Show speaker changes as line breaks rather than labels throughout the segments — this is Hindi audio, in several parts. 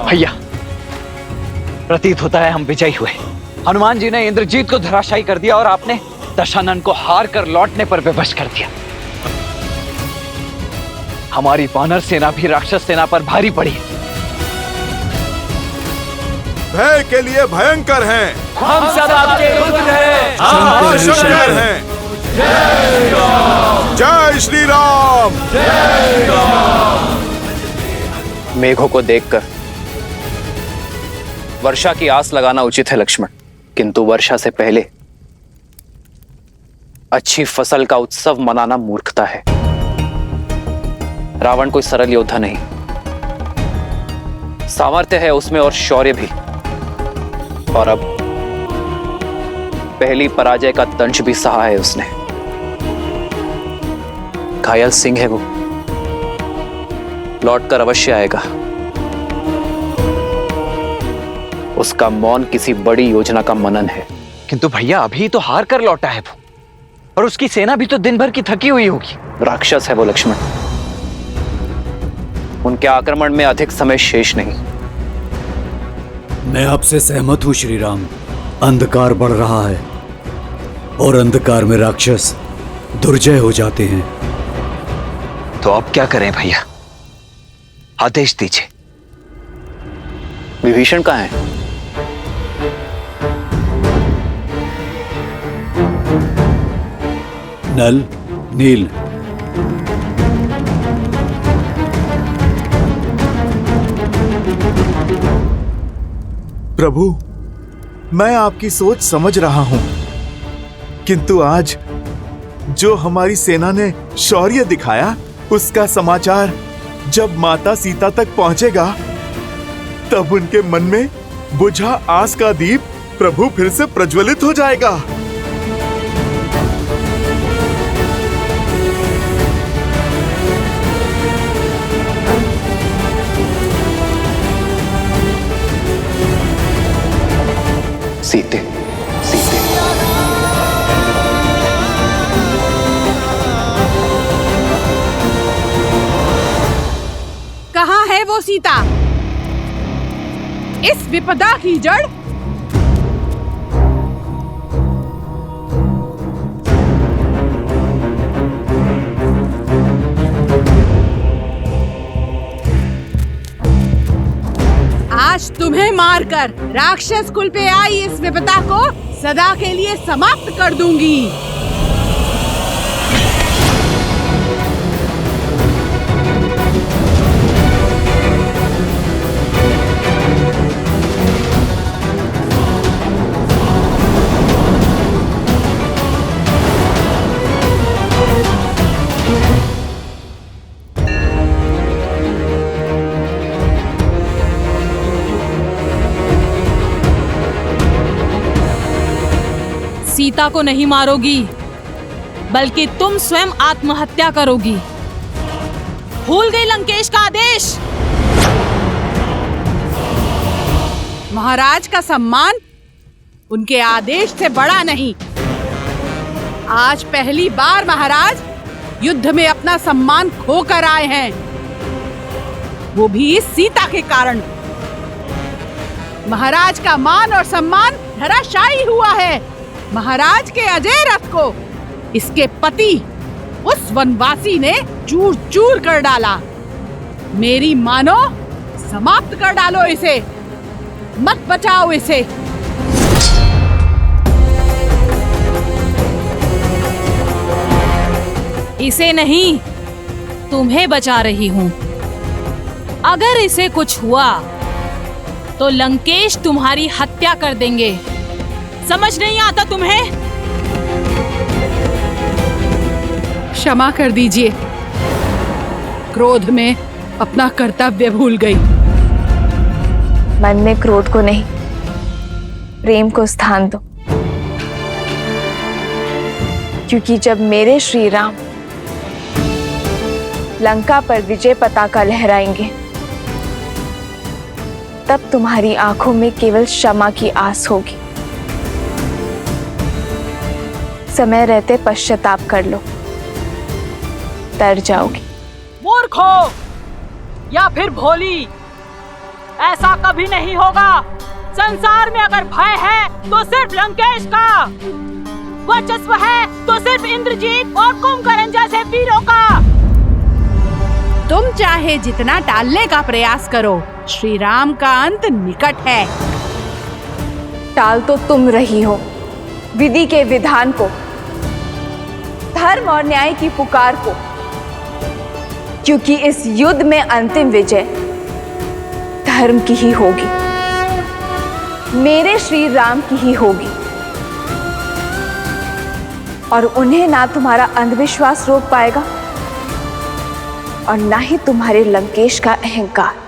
भैया, प्रतीत होता है हम विजयी हुए। हनुमान जी ने इंद्रजीत को धराशायी कर दिया और आपने दशानन को हार कर लौटने पर विवश कर दिया। हमारी वानर सेना भी राक्षस सेना पर भारी पड़ी।
भय के लिए भयंकर हैं।
हम सब आपके रुद्र हैं।
हम शंकर हैं। जय श्री राम।
मेघों को देखकर वर्षा की आस लगाना उचित है लक्ष्मण, किंतु वर्षा से पहले अच्छी फसल का उत्सव मनाना मूर्खता है। रावण कोई सरल योद्धा नहीं, सामर्थ्य है उसमें और शौर्य भी, और अब पहली पराजय का दंश भी सहा है उसने। घायल सिंह है वो, लौटकर अवश्य आएगा। उसका मौन किसी बड़ी योजना का मनन है।
किंतु भैया, अभी तो हार कर लौटा है वो, और उसकी सेना भी तो दिन भर की थकी हुई होगी।
राक्षस है वो लक्ष्मण, उनके आक्रमण में अधिक समय शेष नहीं।
मैं आपसे सहमत हूं श्री राम। अंधकार बढ़ रहा है और अंधकार में राक्षस दुर्जय हो जाते हैं।
तो अब क्या करें भैया, आदेश दीजिए।
विभीषण कहाँ है?
नल, नील,
प्रभु, मैं आपकी सोच समझ रहा हूं, किंतु आज जो हमारी सेना ने शौर्य दिखाया, उसका समाचार जब माता सीता तक पहुंचेगा, तब उनके मन में बुझा आस का दीप प्रभु फिर से प्रज्वलित हो जाएगा।
सीते, सीते।
कहाँ है वो सीता? इस विपदा की जड़? आज तुम्हें मारकर राक्षस कुल पे आई इस विपदा को सदा के लिए समाप्त कर दूंगी।
सीता को नहीं मारोगी, बल्कि तुम स्वयं आत्महत्या करोगी। भूल गई लंकेश का आदेश?
महाराज का सम्मान उनके आदेश से बड़ा नहीं। आज पहली बार महाराज युद्ध में अपना सम्मान खोकर आए हैं, वो भी इस सीता के कारण। महाराज का मान और सम्मान धराशायी हुआ है। महाराज के अजय रथ को इसके पति उस वनवासी ने चूर चूर कर डाला। मेरी मानो, समाप्त कर डालो इसे, मत बचाओ इसे।
इसे नहीं, तुम्हें बचा रही हूं। अगर इसे कुछ हुआ तो लंकेश तुम्हारी हत्या कर देंगे। समझ नहीं आता तुम्हें?
क्षमा कर दीजिए, क्रोध में अपना कर्तव्य भूल गई।
मन में क्रोध को नहीं, प्रेम को स्थान दो, क्योंकि जब मेरे श्री राम लंका पर विजय पताका लहराएंगे, तब तुम्हारी आंखों में केवल क्षमा की आस होगी। समय रहते पश्चाताप कर लो, तर जाओगी।
मूर्ख हो या फिर भोली, ऐसा कभी नहीं होगा। संसार में अगर भय है तो सिर्फ लंकेश का, वर्चस्व है तो सिर्फ इंद्रजीत और कुंभकर्ण जैसे वीरों का।
तुम चाहे जितना टालने का प्रयास करो, श्री राम का अंत निकट है।
टाल तो तुम रही हो विधि के विधान को, धर्म और न्याय की पुकार को, क्योंकि इस युद्ध में अंतिम विजय धर्म की ही होगी, मेरे श्री राम की ही होगी। और उन्हें ना तुम्हारा अंधविश्वास रोक पाएगा और ना ही तुम्हारे लंकेश का अहंकार।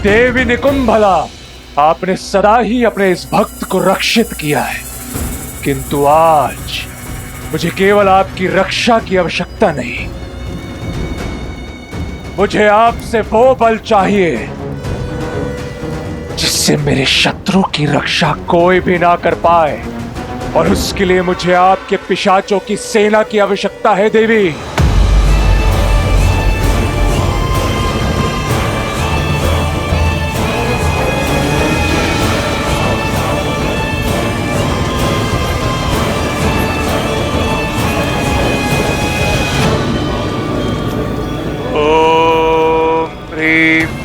देवी निकुंभला, आपने सदा ही अपने इस भक्त को रक्षित किया है, किंतु आज मुझे केवल आपकी रक्षा की आवश्यकता नहीं, मुझे आपसे वो बल चाहिए जिससे मेरे शत्रु की रक्षा कोई भी ना कर पाए, और उसके लिए मुझे आपके पिशाचों की सेना की आवश्यकता है देवी।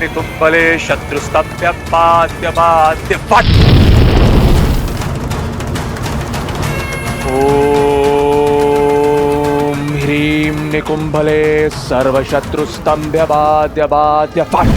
निकुंभले शत्रुस्तभ्य पाद्य पाद्य फट। ओम ह्रीं निकुंभले सर्वशत्रुस्तंभ्य बाद्य बाद्य फट।